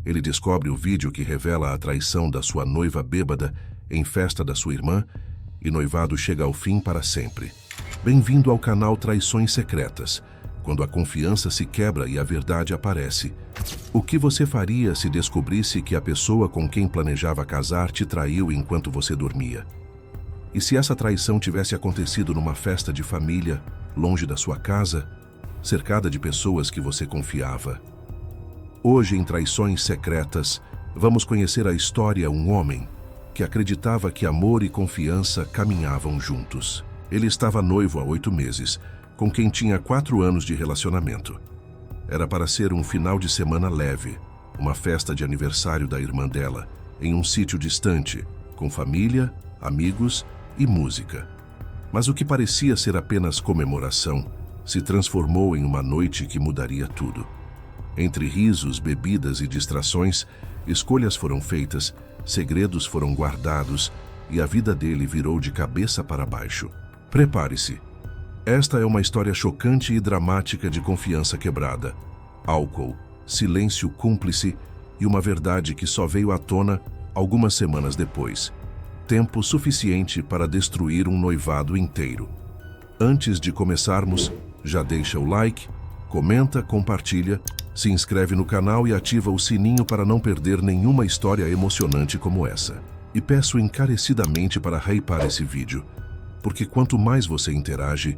Ele descobre o vídeo que revela a traição da sua noiva bêbada em festa da sua irmã e noivado chega ao fim para sempre. Bem-vindo ao canal Traições Secretas, quando a confiança se quebra e a verdade aparece. O que você faria se descobrisse que a pessoa com quem planejava casar te traiu enquanto você dormia? E se essa traição tivesse acontecido numa festa de família, longe da sua casa, cercada de pessoas que você confiava? Hoje, em Traições Secretas, vamos conhecer a história de um homem que acreditava que amor e confiança caminhavam juntos. Ele estava noivo há 8 meses, com quem tinha 4 anos de relacionamento. Era para ser um final de semana leve, uma festa de aniversário da irmã dela, em um sítio distante, com família, amigos e música. Mas o que parecia ser apenas comemoração se transformou em uma noite que mudaria tudo. Entre risos, bebidas e distrações, escolhas foram feitas, segredos foram guardados e a vida dele virou de cabeça para baixo. Prepare-se. Esta é uma história chocante e dramática de confiança quebrada, álcool, silêncio cúmplice e uma verdade que só veio à tona algumas semanas depois. Tempo suficiente para destruir um noivado inteiro. Antes de começarmos, já deixa o like, comenta, compartilha, se inscreve no canal e ativa o sininho para não perder nenhuma história emocionante como essa. E peço encarecidamente para hypar esse vídeo, porque quanto mais você interage,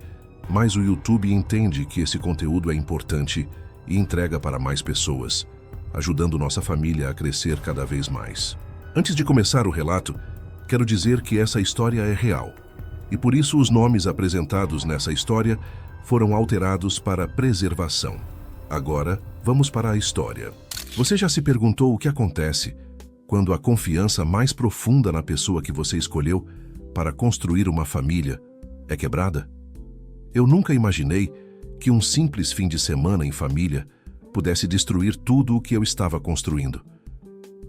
mais o YouTube entende que esse conteúdo é importante e entrega para mais pessoas, ajudando nossa família a crescer cada vez mais. Antes de começar o relato, quero dizer que essa história é real, e por isso os nomes apresentados nessa história foram alterados para preservação. Agora, vamos para a história. Você já se perguntou o que acontece quando a confiança mais profunda na pessoa que você escolheu para construir uma família é quebrada? Eu nunca imaginei que um simples fim de semana em família pudesse destruir tudo o que eu estava construindo.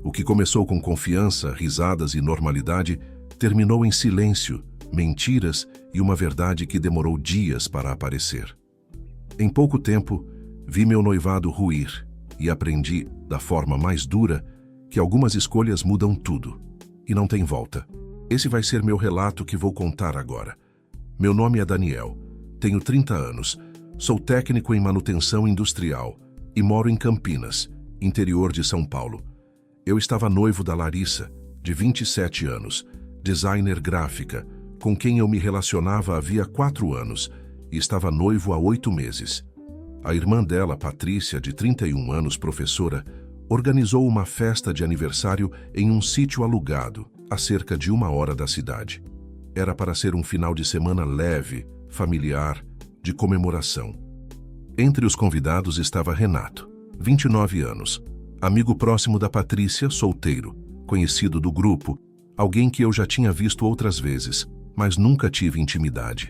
O que começou com confiança, risadas e normalidade terminou em silêncio, mentiras e uma verdade que demorou dias para aparecer. Em pouco tempo, vi meu noivado ruir e aprendi, da forma mais dura, que algumas escolhas mudam tudo e não tem volta. Esse vai ser meu relato que vou contar agora. Meu nome é Daniel, tenho 30 anos, sou técnico em manutenção industrial e moro em Campinas, interior de São Paulo. Eu estava noivo da Larissa, de 27 anos, designer gráfica, com quem eu me relacionava havia 4 anos e estava noivo há 8 meses. A irmã dela, Patrícia, de 31 anos, professora, organizou uma festa de aniversário em um sítio alugado, a cerca de 1 hora da cidade. Era para ser um final de semana leve, familiar, de comemoração. Entre os convidados estava Renato, 29 anos, amigo próximo da Patrícia, solteiro, conhecido do grupo, alguém que eu já tinha visto outras vezes, mas nunca tive intimidade.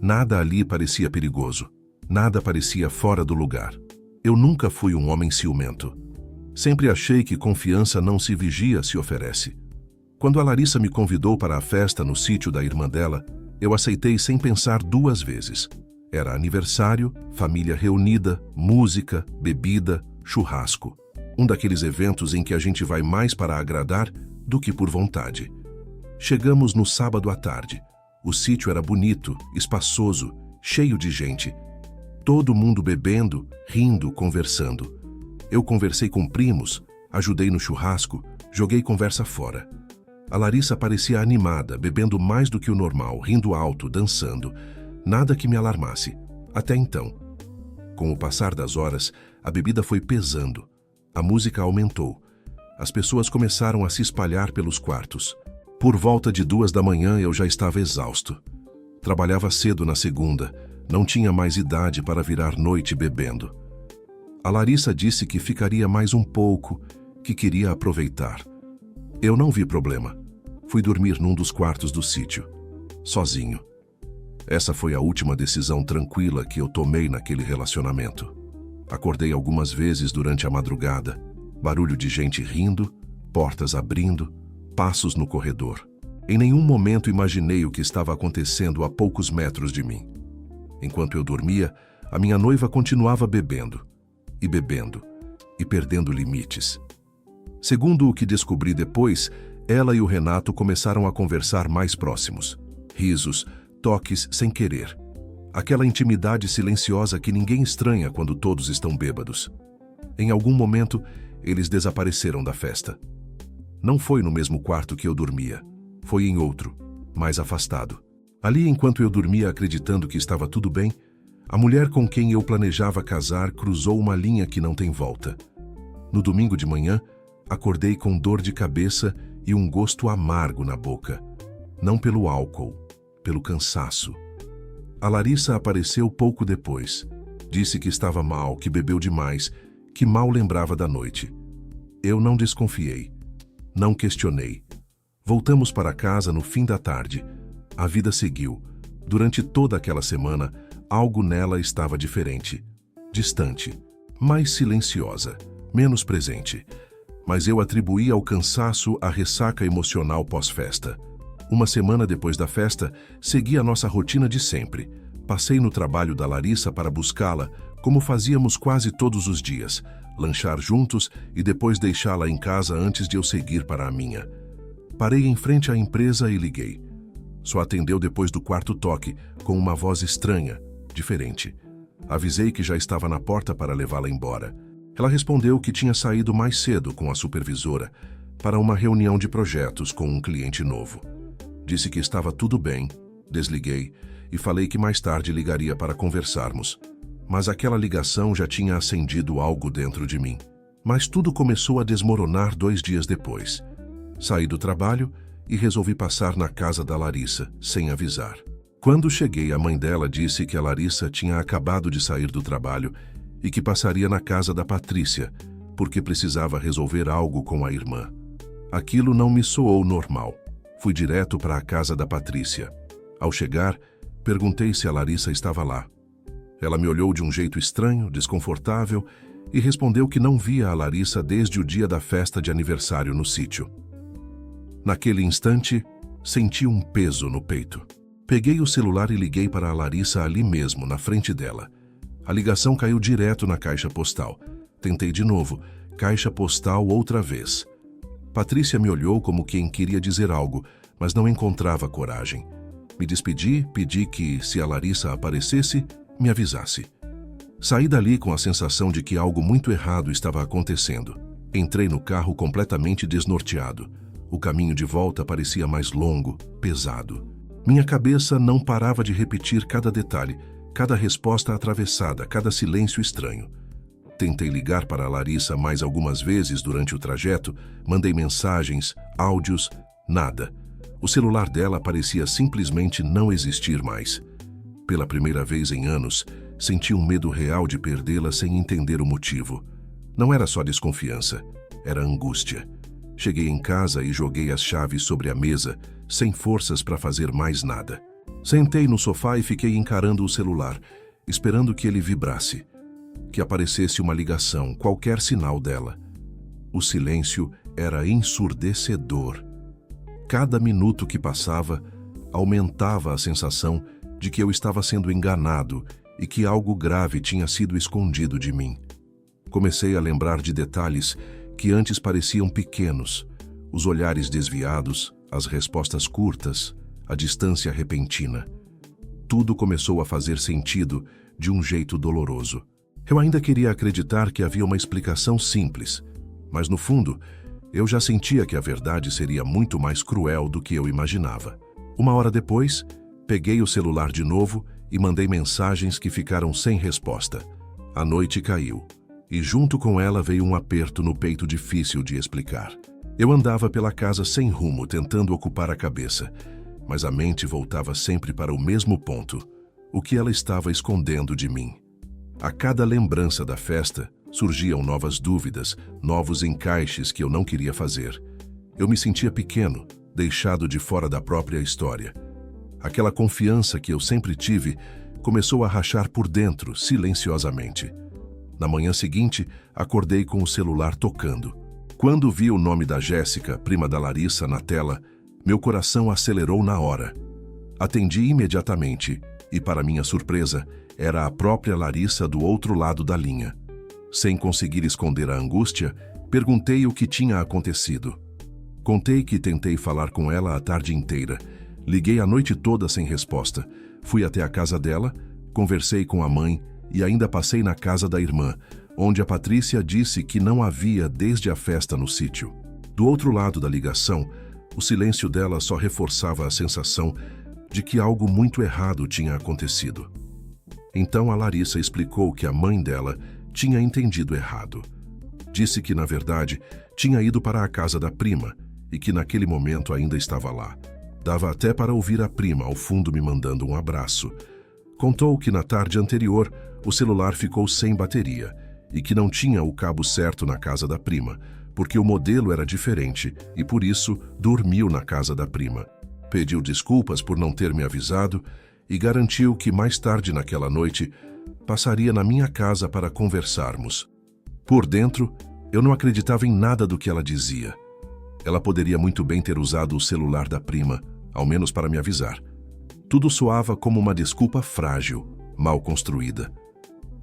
Nada ali parecia perigoso. Nada parecia fora do lugar. Eu nunca fui um homem ciumento. Sempre achei que confiança não se vigia, se oferece. Quando a Larissa me convidou para a festa no sítio da irmã dela, eu aceitei sem pensar 2 vezes. Era aniversário, família reunida, música, bebida, churrasco. Um daqueles eventos em que a gente vai mais para agradar do que por vontade. Chegamos no sábado à tarde. O sítio era bonito, espaçoso, cheio de gente. Todo mundo bebendo, rindo, conversando. Eu conversei com primos, ajudei no churrasco, joguei conversa fora. A Larissa parecia animada, bebendo mais do que o normal, rindo alto, dançando. Nada que me alarmasse, até então. Com o passar das horas, a bebida foi pesando. A música aumentou. As pessoas começaram a se espalhar pelos quartos. Por volta de 2 da manhã eu já estava exausto. Trabalhava cedo na segunda, não tinha mais idade para virar noite bebendo. A Larissa disse que ficaria mais um pouco, que queria aproveitar. Eu não vi problema. Fui dormir num dos quartos do sítio, sozinho. Essa foi a última decisão tranquila que eu tomei naquele relacionamento. Acordei algumas vezes durante a madrugada, barulho de gente rindo, portas abrindo, passos no corredor. Em nenhum momento imaginei o que estava acontecendo a poucos metros de mim. Enquanto eu dormia, a minha noiva continuava bebendo, e perdendo limites. Segundo o que descobri depois, ela e o Renato começaram a conversar mais próximos. Risos, toques sem querer. Aquela intimidade silenciosa que ninguém estranha quando todos estão bêbados. Em algum momento, eles desapareceram da festa. Não foi no mesmo quarto que eu dormia. Foi em outro, mais afastado. Ali, enquanto eu dormia acreditando que estava tudo bem, a mulher com quem eu planejava casar cruzou uma linha que não tem volta. No domingo de manhã, acordei com dor de cabeça e um gosto amargo na boca. Não pelo álcool, pelo cansaço. A Larissa apareceu pouco depois. Disse que estava mal, que bebeu demais, que mal lembrava da noite. Eu não desconfiei. Não questionei. Voltamos para casa no fim da tarde. A vida seguiu. Durante toda aquela semana, algo nela estava diferente. Distante, mais silenciosa, menos presente. Mas eu atribuía ao cansaço a ressaca emocional pós-festa. Uma semana depois da festa, segui a nossa rotina de sempre. Passei no trabalho da Larissa para buscá-la, como fazíamos quase todos os dias, lanchar juntos e depois deixá-la em casa antes de eu seguir para a minha. Parei em frente à empresa e liguei. Só atendeu depois do quarto toque, com uma voz estranha, diferente. Avisei que já estava na porta para levá-la embora. Ela respondeu que tinha saído mais cedo com a supervisora para uma reunião de projetos com um cliente novo. Disse que estava tudo bem, desliguei e falei que mais tarde ligaria para conversarmos. Mas aquela ligação já tinha acendido algo dentro de mim. Mas tudo começou a desmoronar 2 dias depois. Saí do trabalho e resolvi passar na casa da Larissa, sem avisar. Quando cheguei, a mãe dela disse que a Larissa tinha acabado de sair do trabalho e que passaria na casa da Patrícia, porque precisava resolver algo com a irmã. Aquilo não me soou normal. Fui direto para a casa da Patrícia. Ao chegar, perguntei se a Larissa estava lá. Ela me olhou de um jeito estranho, desconfortável, e respondeu que não via a Larissa desde o dia da festa de aniversário no sítio. Naquele instante, senti um peso no peito. Peguei o celular e liguei para a Larissa ali mesmo, na frente dela. A ligação caiu direto na caixa postal. Tentei de novo, caixa postal outra vez. Patrícia me olhou como quem queria dizer algo, mas não encontrava coragem. Me despedi, pedi que, se a Larissa aparecesse, me avisasse. Saí dali com a sensação de que algo muito errado estava acontecendo. Entrei no carro completamente desnorteado. O caminho de volta parecia mais longo, pesado. Minha cabeça não parava de repetir cada detalhe, cada resposta atravessada, cada silêncio estranho. Tentei ligar para a Larissa mais algumas vezes durante o trajeto, mandei mensagens, áudios, nada. O celular dela parecia simplesmente não existir mais. Pela primeira vez em anos, senti um medo real de perdê-la sem entender o motivo. Não era só desconfiança, era angústia. Cheguei em casa e joguei as chaves sobre a mesa, sem forças para fazer mais nada. Sentei no sofá e fiquei encarando o celular, esperando que ele vibrasse, que aparecesse uma ligação, qualquer sinal dela. O silêncio era ensurdecedor. Cada minuto que passava, aumentava a sensação de que eu estava sendo enganado e que algo grave tinha sido escondido de mim. Comecei a lembrar de detalhes que antes pareciam pequenos, os olhares desviados, as respostas curtas, a distância repentina. Tudo começou a fazer sentido de um jeito doloroso. Eu ainda queria acreditar que havia uma explicação simples, mas no fundo, eu já sentia que a verdade seria muito mais cruel do que eu imaginava. 1 hora depois, peguei o celular de novo e mandei mensagens que ficaram sem resposta. A noite caiu, e junto com ela veio um aperto no peito difícil de explicar. Eu andava pela casa sem rumo, tentando ocupar a cabeça, mas a mente voltava sempre para o mesmo ponto, o que ela estava escondendo de mim. A cada lembrança da festa, surgiam novas dúvidas, novos encaixes que eu não queria fazer. Eu me sentia pequeno, deixado de fora da própria história. Aquela confiança que eu sempre tive começou a rachar por dentro, silenciosamente. Na manhã seguinte, acordei com o celular tocando. Quando vi o nome da Jéssica, prima da Larissa, na tela, meu coração acelerou na hora. Atendi imediatamente e, para minha surpresa, era a própria Larissa do outro lado da linha. Sem conseguir esconder a angústia, Perguntei o que tinha acontecido. Contei que tentei falar com ela a tarde inteira. Liguei a noite toda sem resposta. Fui até a casa dela, conversei com a mãe e ainda passei na casa da irmã, onde a Patrícia disse que não havia desde a festa no sítio. Do outro lado da ligação, o silêncio dela só reforçava a sensação de que algo muito errado tinha acontecido. Então a Larissa explicou que a mãe dela tinha entendido errado. Disse que, na verdade, tinha ido para a casa da prima e que naquele momento ainda estava lá. Dava até para ouvir a prima ao fundo me mandando um abraço. Contou que na tarde anterior o celular ficou sem bateria e que não tinha o cabo certo na casa da prima, porque o modelo era diferente e por isso dormiu na casa da prima. Pediu desculpas por não ter me avisado e garantiu que mais tarde naquela noite passaria na minha casa para conversarmos. Por dentro, eu não acreditava em nada do que ela dizia. Ela poderia muito bem ter usado o celular da prima, ao menos para me avisar. Tudo soava como uma desculpa frágil, mal construída.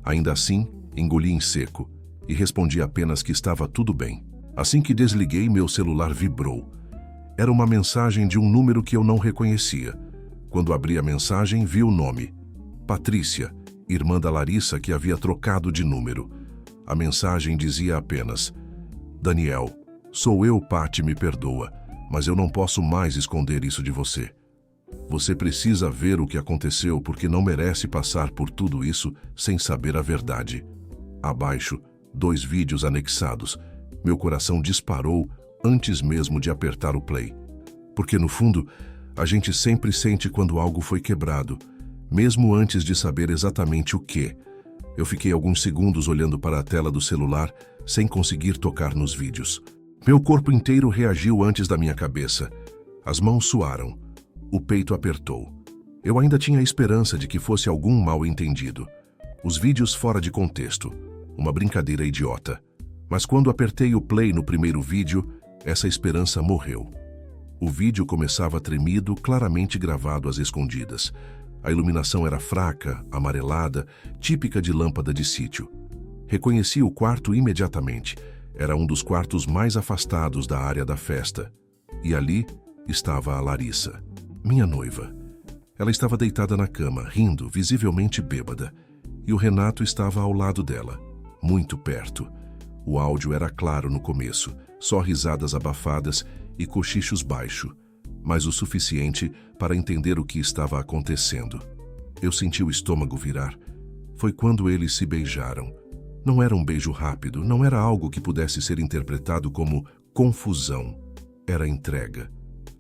Ainda assim, engoli em seco e respondi apenas que estava tudo bem. Assim que desliguei, meu celular vibrou. Era uma mensagem de um número que eu não reconhecia. Quando abri a mensagem, vi o nome: Patrícia, irmã da Larissa, que havia trocado de número. A mensagem dizia apenas: Daniel, sou eu, Paty, me perdoa, mas eu não posso mais esconder isso de você. Você precisa ver o que aconteceu porque não merece passar por tudo isso sem saber a verdade. Abaixo, 2 vídeos anexados. Meu coração disparou antes mesmo de apertar o play. Porque no fundo, a gente sempre sente quando algo foi quebrado, mesmo antes de saber exatamente o que. Eu fiquei alguns segundos olhando para a tela do celular, sem conseguir tocar nos vídeos. Meu corpo inteiro reagiu antes da minha cabeça. As mãos suaram. O peito apertou. Eu ainda tinha a esperança de que fosse algum mal-entendido. Os vídeos fora de contexto. Uma brincadeira idiota. Mas quando apertei o play no primeiro vídeo, essa esperança morreu. O vídeo começava tremido, claramente gravado às escondidas. A iluminação era fraca, amarelada, típica de lâmpada de sítio. Reconheci o quarto imediatamente. Era um dos quartos mais afastados da área da festa. E ali estava a Larissa, minha noiva. Ela estava deitada na cama, rindo, visivelmente bêbada. E o Renato estava ao lado dela, muito perto. O áudio era claro no começo, só risadas abafadas e cochichos baixos, mas o suficiente para entender o que estava acontecendo. Eu senti o estômago virar. Foi quando eles se beijaram. Não era um beijo rápido, não era algo que pudesse ser interpretado como confusão. Era entrega.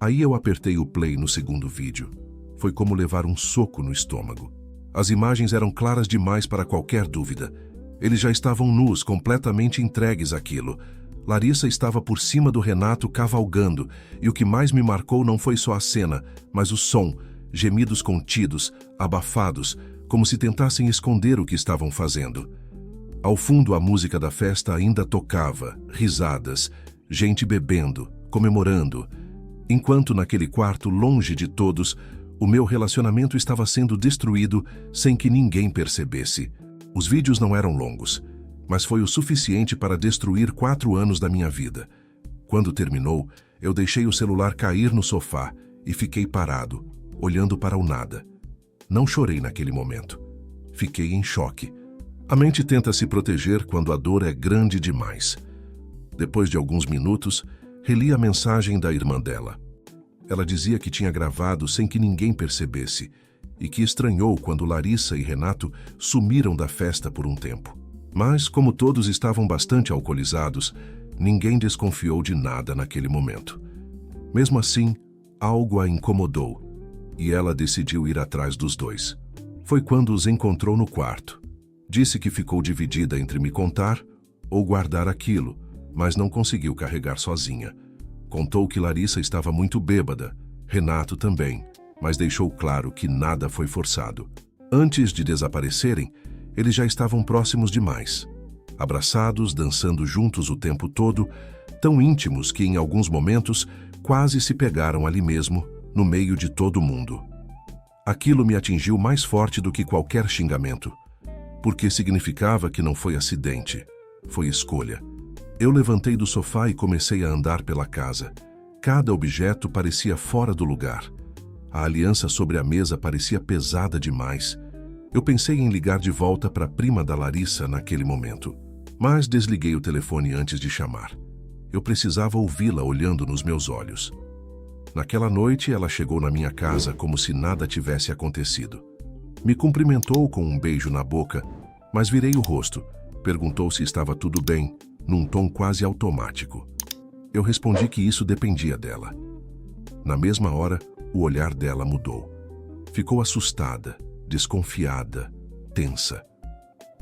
Aí eu apertei o play no segundo vídeo. Foi como levar um soco no estômago. As imagens eram claras demais para qualquer dúvida. Eles já estavam nus, completamente entregues àquilo. Larissa estava por cima do Renato cavalgando, e o que mais me marcou não foi só a cena, mas o som, gemidos contidos, abafados, como se tentassem esconder o que estavam fazendo. Ao fundo, a música da festa ainda tocava, risadas, gente bebendo, comemorando, enquanto naquele quarto, longe de todos, o meu relacionamento estava sendo destruído sem que ninguém percebesse. Os vídeos não eram longos, mas foi o suficiente para destruir 4 anos da minha vida. Quando terminou, eu deixei o celular cair no sofá e fiquei parado, olhando para o nada. Não chorei naquele momento. Fiquei em choque. A mente tenta se proteger quando a dor é grande demais. Depois de alguns minutos, reli a mensagem da irmã dela. Ela dizia que tinha gravado sem que ninguém percebesse e que estranhou quando Larissa e Renato sumiram da festa por um tempo. Mas, como todos estavam bastante alcoolizados, ninguém desconfiou de nada naquele momento. Mesmo assim, algo a incomodou e ela decidiu ir atrás dos dois. Foi quando os encontrou no quarto. Disse que ficou dividida entre me contar ou guardar aquilo, mas não conseguiu carregar sozinha. Contou que Larissa estava muito bêbada, Renato também, mas deixou claro que nada foi forçado. Antes de desaparecerem, eles já estavam próximos demais. Abraçados, dançando juntos o tempo todo, tão íntimos que em alguns momentos quase se pegaram ali mesmo, no meio de todo mundo. Aquilo me atingiu mais forte do que qualquer xingamento, porque significava que não foi acidente, foi escolha. Eu levantei do sofá e comecei a andar pela casa. Cada objeto parecia fora do lugar. A aliança sobre a mesa parecia pesada demais. Eu pensei em ligar de volta para a prima da Larissa naquele momento, mas desliguei o telefone antes de chamar. Eu precisava ouvi-la olhando nos meus olhos. Naquela noite, ela chegou na minha casa como se nada tivesse acontecido. Me cumprimentou com um beijo na boca, mas virei o rosto. Perguntou se estava tudo bem, num tom quase automático. Eu respondi que isso dependia dela. Na mesma hora, o olhar dela mudou. Ficou assustada, desconfiada, tensa.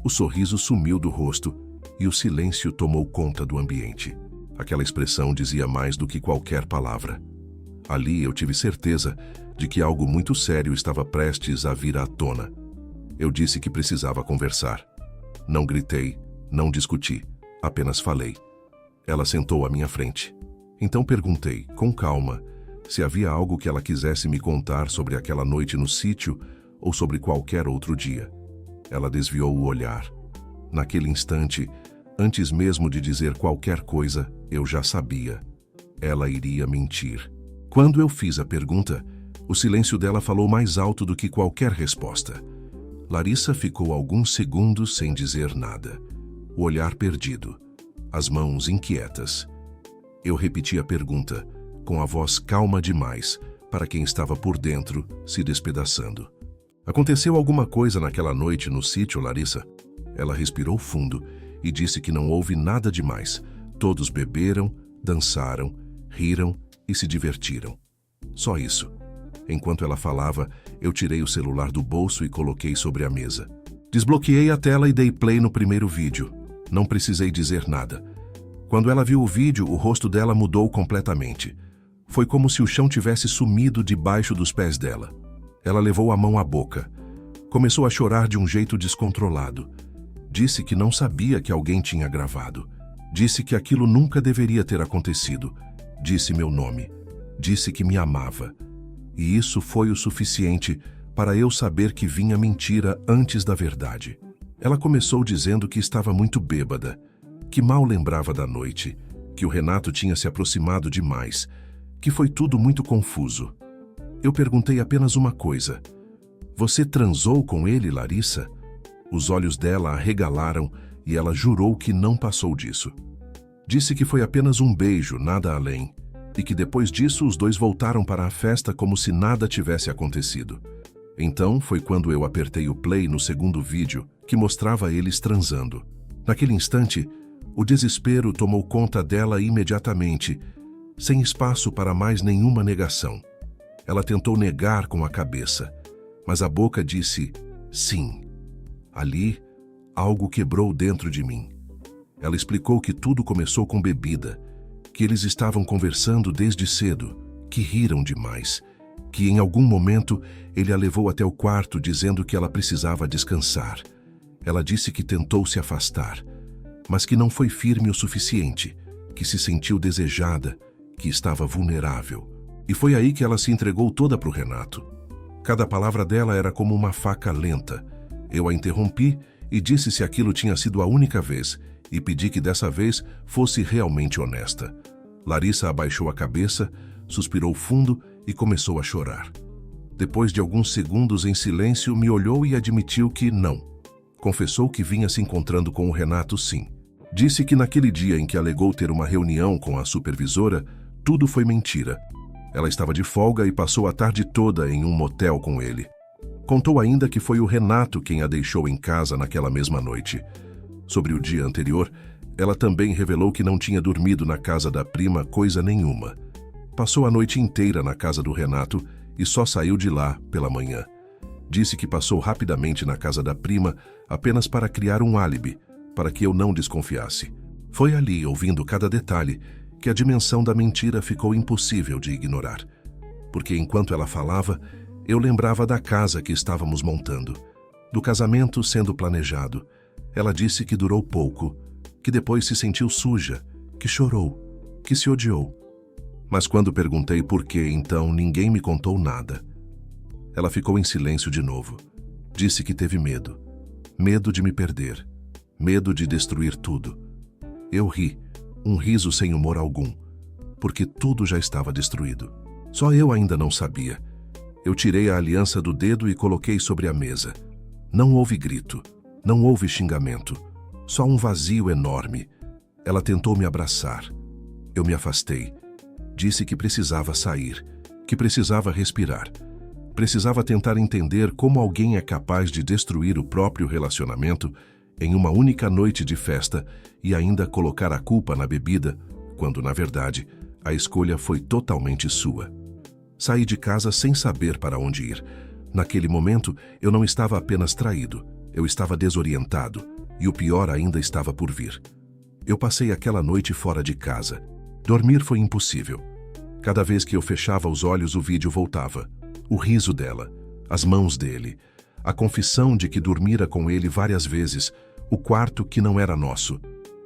O sorriso sumiu do rosto e o silêncio tomou conta do ambiente. Aquela expressão dizia mais do que qualquer palavra. Ali eu tive certeza de que algo muito sério estava prestes a vir à tona. Eu disse que precisava conversar. Não gritei, não discuti, apenas falei. Ela sentou à minha frente. Então perguntei, com calma, se havia algo que ela quisesse me contar sobre aquela noite no sítio ou sobre qualquer outro dia. Ela desviou o olhar. Naquele instante, antes mesmo de dizer qualquer coisa, eu já sabia. Ela iria mentir. Quando eu fiz a pergunta, o silêncio dela falou mais alto do que qualquer resposta. Larissa ficou alguns segundos sem dizer nada. O olhar perdido, as mãos inquietas. Eu repeti a pergunta, com a voz calma demais, para quem estava por dentro, se despedaçando. Aconteceu alguma coisa naquela noite no sítio, Larissa? Ela respirou fundo e disse que não houve nada demais. Todos beberam, dançaram, riram e se divertiram. Só isso. Enquanto ela falava, eu tirei o celular do bolso e coloquei sobre a mesa. Desbloqueei a tela e dei play no primeiro vídeo. Não precisei dizer nada. Quando ela viu o vídeo, o rosto dela mudou completamente. Foi como se o chão tivesse sumido debaixo dos pés dela. Ela levou a mão à boca. Começou a chorar de um jeito descontrolado. Disse que não sabia que alguém tinha gravado. Disse que aquilo nunca deveria ter acontecido. Disse meu nome. Disse que me amava. E isso foi o suficiente para eu saber que vinha mentira antes da verdade. Ela começou dizendo que estava muito bêbada, que mal lembrava da noite, que o Renato tinha se aproximado demais, que foi tudo muito confuso. Eu perguntei apenas uma coisa. Você transou com ele, Larissa? Os olhos dela arregalaram e ela jurou que não passou disso. Disse que foi apenas um beijo, nada além, e que depois disso os dois voltaram para a festa como se nada tivesse acontecido. Então foi quando eu apertei o play no segundo vídeo, que mostrava eles transando. Naquele instante, o desespero tomou conta dela imediatamente, sem espaço para mais nenhuma negação. Ela tentou negar com a cabeça, mas a boca disse sim. Ali, algo quebrou dentro de mim. Ela explicou que tudo começou com bebida, que eles estavam conversando desde cedo, que riram demais, que em algum momento ele a levou até o quarto dizendo que ela precisava descansar. Ela disse que tentou se afastar, mas que não foi firme o suficiente, que se sentiu desejada, que estava vulnerável. E foi aí que ela se entregou toda para o Renato. Cada palavra dela era como uma faca lenta. Eu a interrompi e disse se aquilo tinha sido a única vez e pedi que dessa vez fosse realmente honesta. Larissa abaixou a cabeça, suspirou fundo e começou a chorar. Depois de alguns segundos em silêncio, me olhou e admitiu que não. Confessou que vinha se encontrando com o Renato, sim. Disse que naquele dia em que alegou ter uma reunião com a supervisora, tudo foi mentira. Ela estava de folga e passou a tarde toda em um motel com ele. Contou ainda que foi o Renato quem a deixou em casa naquela mesma noite. Sobre o dia anterior, ela também revelou que não tinha dormido na casa da prima coisa nenhuma. Passou a noite inteira na casa do Renato e só saiu de lá pela manhã. Disse que passou rapidamente na casa da prima apenas para criar um álibi, para que eu não desconfiasse. Foi ali, ouvindo cada detalhe, que a dimensão da mentira ficou impossível de ignorar. Porque enquanto ela falava, eu lembrava da casa que estávamos montando, do casamento sendo planejado. Ela disse que durou pouco, que depois se sentiu suja, que chorou, que se odiou. Mas quando perguntei por que, então ninguém me contou nada. Ela ficou em silêncio de novo. Disse que teve medo. Medo de me perder. Medo de destruir tudo. Eu ri, um riso sem humor algum, porque tudo já estava destruído. Só eu ainda não sabia. Eu tirei a aliança do dedo e coloquei sobre a mesa. Não houve grito, não houve xingamento, só um vazio enorme. Ela tentou me abraçar. Eu me afastei. Disse que precisava sair, que precisava respirar. Precisava tentar entender como alguém é capaz de destruir o próprio relacionamento em uma única noite de festa e ainda colocar a culpa na bebida, quando, na verdade, a escolha foi totalmente sua. Saí de casa sem saber para onde ir. Naquele momento, eu não estava apenas traído, eu estava desorientado, e o pior ainda estava por vir. Eu passei aquela noite fora de casa. Dormir foi impossível. Cada vez que eu fechava os olhos, o vídeo voltava. O riso dela, as mãos dele, a confissão de que dormira com ele várias vezes, o quarto que não era nosso.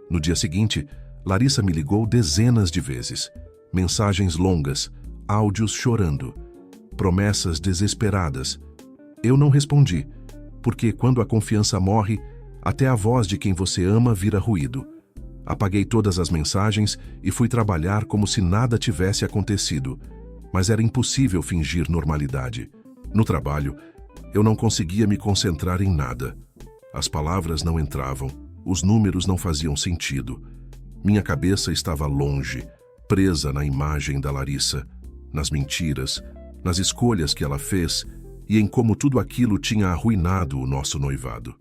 No dia seguinte, Larissa me ligou dezenas de vezes. Mensagens longas, áudios chorando, promessas desesperadas. Eu não respondi, porque quando a confiança morre, até a voz de quem você ama vira ruído. Apaguei todas as mensagens e fui trabalhar como se nada tivesse acontecido, mas era impossível fingir normalidade. No trabalho, eu não conseguia me concentrar em nada. As palavras não entravam, os números não faziam sentido. Minha cabeça estava longe, presa na imagem da Larissa, nas mentiras, nas escolhas que ela fez e em como tudo aquilo tinha arruinado o nosso noivado.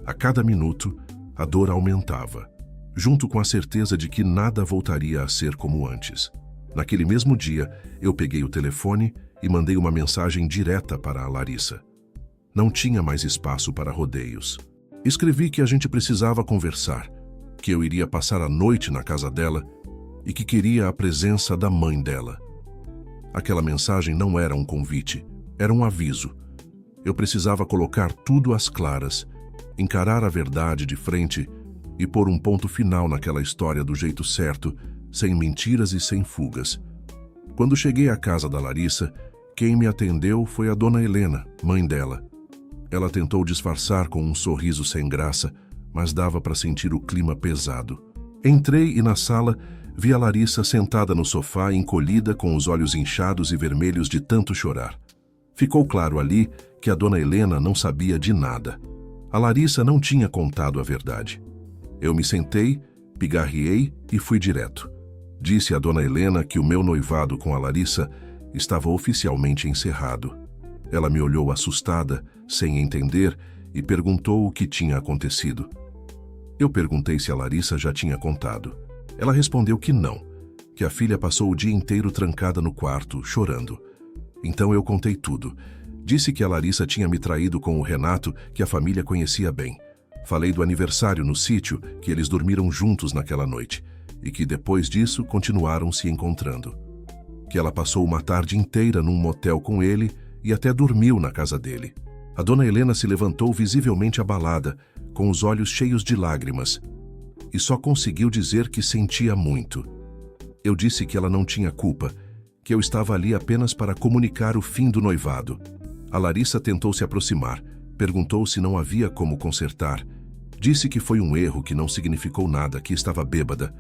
A cada minuto, a dor aumentava, junto com a certeza de que nada voltaria a ser como antes. Naquele mesmo dia, eu peguei o telefone e mandei uma mensagem direta para a Larissa. Não tinha mais espaço para rodeios. Escrevi que a gente precisava conversar, que eu iria passar a noite na casa dela e que queria a presença da mãe dela. Aquela mensagem não era um convite, era um aviso. Eu precisava colocar tudo às claras, encarar a verdade de frente e pôr um ponto final naquela história do jeito certo, sem mentiras e sem fugas. Quando cheguei à casa da Larissa, quem me atendeu foi a dona Helena, mãe dela. Ela tentou disfarçar com um sorriso sem graça, mas dava para sentir o clima pesado. Entrei e na sala vi a Larissa sentada no sofá, encolhida, com os olhos inchados e vermelhos de tanto chorar. Ficou claro ali que a dona Helena não sabia de nada. A Larissa não tinha contado a verdade. Eu me sentei, pigarreei e fui direto. Disse à dona Helena que o meu noivado com a Larissa estava oficialmente encerrado. Ela me olhou assustada, sem entender, e perguntou o que tinha acontecido. Eu perguntei se a Larissa já tinha contado. Ela respondeu que não, que a filha passou o dia inteiro trancada no quarto, chorando. Então eu contei tudo. Disse que a Larissa tinha me traído com o Renato, que a família conhecia bem. Falei do aniversário no sítio, que eles dormiram juntos naquela noite, e que depois disso continuaram se encontrando. Que ela passou uma tarde inteira num motel com ele e até dormiu na casa dele. A dona Helena se levantou visivelmente abalada, com os olhos cheios de lágrimas, e só conseguiu dizer que sentia muito. Eu disse que ela não tinha culpa, que eu estava ali apenas para comunicar o fim do noivado. A Larissa tentou se aproximar, perguntou se não havia como consertar. Disse que foi um erro, que não significou nada, que estava bêbada.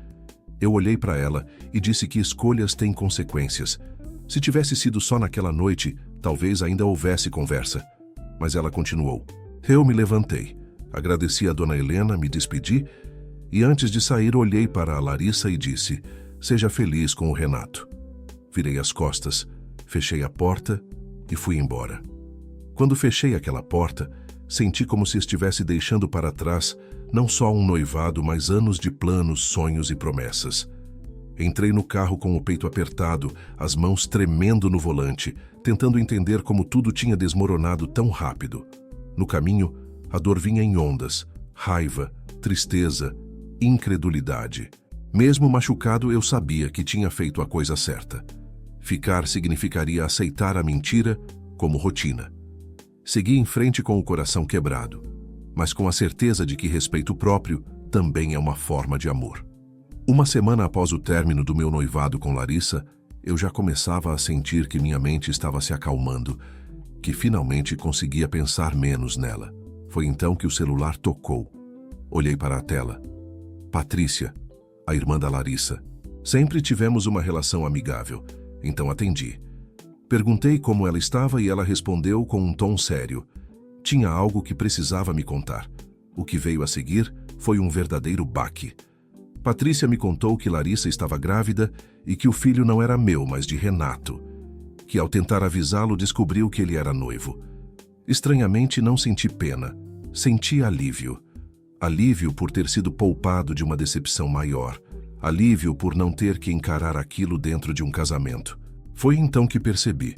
Eu olhei para ela e disse que escolhas têm consequências. Se tivesse sido só naquela noite, talvez ainda houvesse conversa. Mas ela continuou. Eu me levantei, agradeci a dona Helena, me despedi e antes de sair olhei para a Larissa e disse: seja feliz com o Renato. Virei as costas, fechei a porta e fui embora. Quando fechei aquela porta, senti como se estivesse deixando para trás não só um noivado, mas anos de planos, sonhos e promessas. Entrei no carro com o peito apertado, as mãos tremendo no volante, tentando entender como tudo tinha desmoronado tão rápido. No caminho, a dor vinha em ondas, raiva, tristeza, incredulidade. Mesmo machucado, eu sabia que tinha feito a coisa certa. Ficar significaria aceitar a mentira como rotina. Segui em frente com o coração quebrado, mas com a certeza de que respeito próprio também é uma forma de amor. Uma semana após o término do meu noivado com Larissa, eu já começava a sentir que minha mente estava se acalmando, que finalmente conseguia pensar menos nela. Foi então que o celular tocou. Olhei para a tela. Patrícia. a irmã da Larissa. Sempre tivemos uma relação amigável, então atendi. Perguntei como ela estava e ela respondeu com um tom sério. Tinha algo que precisava me contar. O que veio a seguir foi um verdadeiro baque. Patrícia me contou que Larissa estava grávida e que o filho não era meu, mas de Renato, que ao tentar avisá-lo descobriu que ele era noivo. Estranhamente não senti pena, senti alívio. Alívio por ter sido poupado de uma decepção maior. Alívio por não ter que encarar aquilo dentro de um casamento. Foi então que percebi.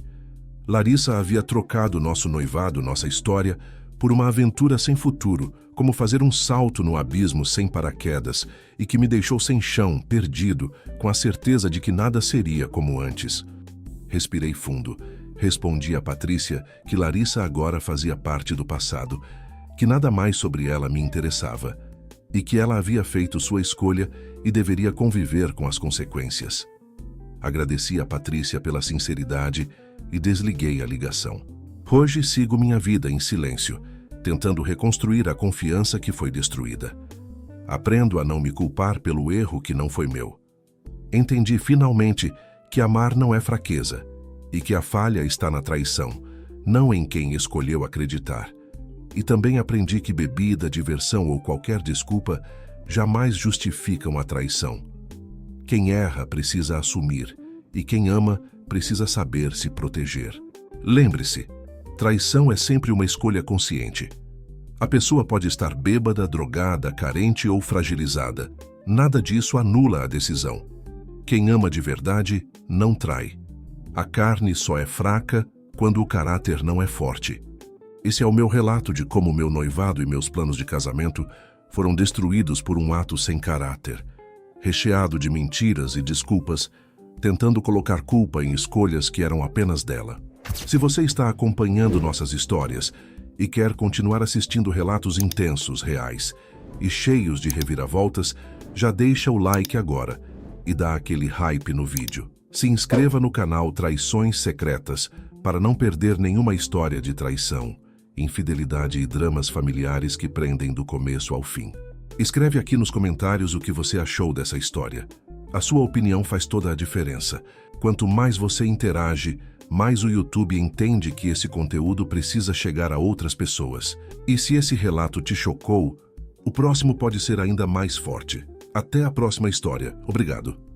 Larissa havia trocado nosso noivado, nossa história, por uma aventura sem futuro, como fazer um salto no abismo sem paraquedas e que me deixou sem chão, perdido, com a certeza de que nada seria como antes. Respirei fundo. Respondi a Patrícia que Larissa agora fazia parte do passado, que nada mais sobre ela me interessava e que ela havia feito sua escolha e deveria conviver com as consequências. Agradeci a Patrícia pela sinceridade e desliguei a ligação. Hoje sigo minha vida em silêncio, tentando reconstruir a confiança que foi destruída. Aprendo a não me culpar pelo erro que não foi meu. Entendi finalmente que amar não é fraqueza e que a falha está na traição, não em quem escolheu acreditar. E também aprendi que bebida, diversão ou qualquer desculpa jamais justificam a traição. Quem erra precisa assumir e quem ama precisa saber se proteger. Lembre-se, traição é sempre uma escolha consciente. A pessoa pode estar bêbada, drogada, carente ou fragilizada. Nada disso anula a decisão. Quem ama de verdade não trai. A carne só é fraca quando o caráter não é forte. Esse é o meu relato de como meu noivado e meus planos de casamento foram destruídos por um ato sem caráter, recheado de mentiras e desculpas, tentando colocar culpa em escolhas que eram apenas dela. Se você está acompanhando nossas histórias e quer continuar assistindo relatos intensos, reais e cheios de reviravoltas, já deixa o like agora e dá aquele hype no vídeo. Se inscreva no canal Traições Secretas para não perder nenhuma história de traição, infidelidade e dramas familiares que prendem do começo ao fim. Escreve aqui nos comentários o que você achou dessa história. A sua opinião faz toda a diferença. Quanto mais você interage, mais o YouTube entende que esse conteúdo precisa chegar a outras pessoas. E se esse relato te chocou, o próximo pode ser ainda mais forte. Até a próxima história. Obrigado.